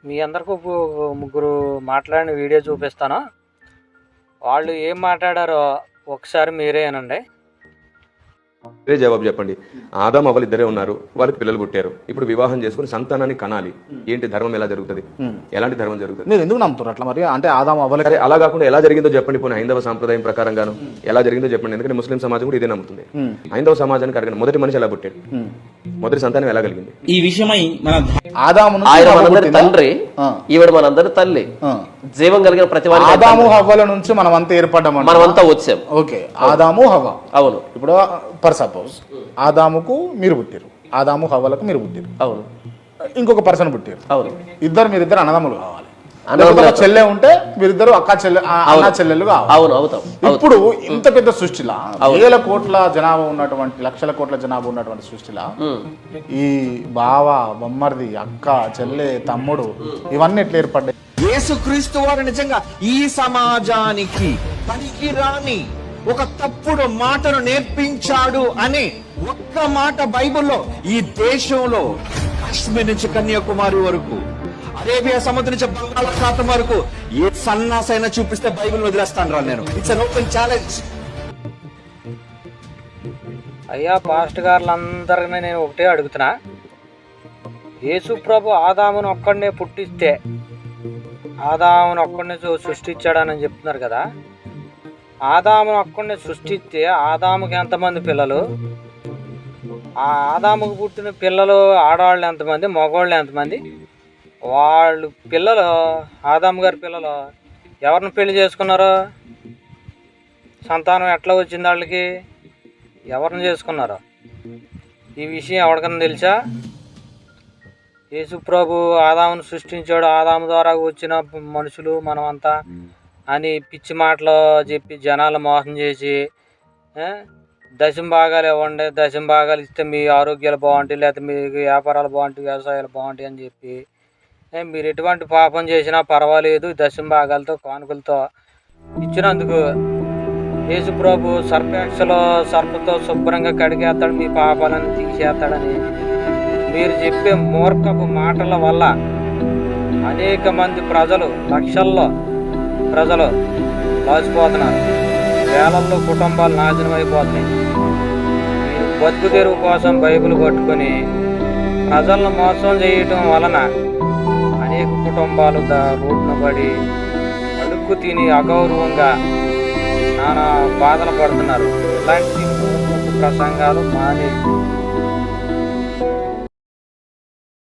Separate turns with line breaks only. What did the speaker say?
మీ అందరికి ముగ్గురు మాట్లాడిన వీడియో చూపిస్తాను. వాళ్ళు ఏం మాట్లాడారో ఒకసారి మీరే వినండి.
ఇదే జవాబు చెప్పండి. ఆదాం అవ్వలు ఇద్దరే ఉన్నారు, వాళ్ళకి పిల్లలు పుట్టారు. ఇప్పుడు వివాహం చేసుకుని సంతానాన్ని కనాలి. ఏంటి ధర్మం ఎలా జరుగుతుంది? ఎలాంటి ధర్మం జరుగుతుంది?
మీరు ఎందుకు నమ్ముతారు అట్లా? మరి అంటే ఆదాం అవ్వలే
సరే, అలా కాకుండా ఎలా జరిగిందో చెప్పండి. పోనీ హైందవ సాంప్రదాయం ప్రకారంగాను ఎలా జరిగిందో చెప్పండి. ఎందుకంటే ముస్లిం సమాజం కూడా ఇదే నమ్ముతుంది. హైందవ సమాజానికి అడగండి, మొదటి మనిషి ఎలా పుట్టాడు, మొదటి సంతానం ఎలా కలిగింది?
ఈ విషయమై మన
ఆదాము
ఆయన మనందరి తండ్రి, ఈవిడ మనందరి తల్లి. జీవం కలిగిన ప్రతి వారి
ఆదాము హవ్వల నుంచి మనం అంతా ఏర్పడ్డాం,
మనమంతా వచ్చాం.
ఓకే, ఆదాము హవ్వ.
అవును.
ఇప్పుడు ఫర్ సపోజ్ ఆదాముకు మీరు పుట్టారు, ఆదాము హవ్వలకు మీరు పుట్టారు,
అవును.
ఇంకొక పర్సన్ పుట్టారు,
అవును.
మీరిద్దరు అన్నదమ్ములు కావాలి. చెల్లె ఉంటే మీరిద్దరు అన్న చెల్లెలు కావాలి.
అవును, అవుతాం.
ఇప్పుడు ఇంత పెద్ద సృష్టిలా, వేల కోట్ల జనాభా ఉన్నటువంటి, లక్షల కోట్ల జనాభా ఉన్నటువంటి సృష్టిలా ఈ బావ, బొమ్మర్ది, అక్క, చెల్లె, తమ్ముడు ఇవన్నీ ఎట్లా ఏర్పడ్డాయి?
యేసుక్రీస్తు వారు నిజంగా ఈ సమాజానికి పనికిరాని ఒక తప్పుడు మాటను నేర్పించాడు అని ఒక్క మాట బైబిల్లో, ఈ దేశంలో కాశ్మీర్ నుంచి కన్యాకుమారి వరకు, అరేబియా సముద్రం నుంచి బంగాళాఖాతం వరకు ఏ సన్నాసైనా చూపిస్తే బైబిల్ వదిలేస్తాను రా నేను. It's an open challenge.
అయ్యా పాస్ట్ గారులందరినీ నేను ఒకటే అడుగుతున్నా. యేసు ప్రభు ఆదామును ఒక్కడనే పుట్టిస్తే, ఆదామును ఒక్కడనే సృష్టించాడని చెప్తున్నారు కదా. ఆదామును ఒక్కడనే సృష్టిస్తే ఆదాముకి ఎంతమంది పిల్లలు? ఆ ఆదాముకు పుట్టిన పిల్లలు ఆడవాళ్ళు ఎంతమంది, మగవాళ్ళు ఎంతమంది? వాళ్ళు పిల్లలు, ఆదాము గారి పిల్లలు ఎవరిని పెళ్లి చేసుకున్నారు? సంతానం ఎట్లా వచ్చింది వాళ్ళకి? ఎవరిని చేసుకున్నారు? ఈ విషయం ఎవరికన్నా తెలుసా? యేసు ప్రభు ఆదామును సృష్టించాడు, ఆదాము ద్వారా వచ్చిన మనుషులు మనమంతా అని పిచ్చి మాటలు చెప్పి జనాలు మోసం చేసి దశమ భాగాలు ఇవ్వండి, దశమ భాగాలు ఇస్తే మీ ఆరోగ్యాలు బాగుంటాయి, లేకపోతే మీ వ్యాపారాలు బాగుంటాయి, వ్యవసాయాలు బాగుంటాయి అని చెప్పి మీరు ఎటువంటి పాపం చేసినా పర్వాలేదు, దశమ భాగాలతో కానుకలతో ఇచ్చినందుకు యేసు ప్రభు సర్పతో శుభ్రంగా కడిగేస్తాడు, మీ పాపాలను తీసేస్తాడని మీరు చెప్పే మూర్ఖపు మాటల వల్ల అనేక మంది ప్రజలు, లక్షల్లో ప్రజలు లాసిపోతున్నారు. వేలల్లో కుటుంబాలు నాశనం అయిపోతున్నాయి. మీరు బతుకు తెరువు కోసం బైబిల్ పట్టుకొని ప్రజలను మోసం చేయటం వలన అనేక కుటుంబాలు రోడ్డున పడి అడుక్కు తిని అగౌరవంగా నానా బాధలు పడుతున్నారు. ఇలాంటి ప్రసంగాలు మానేసి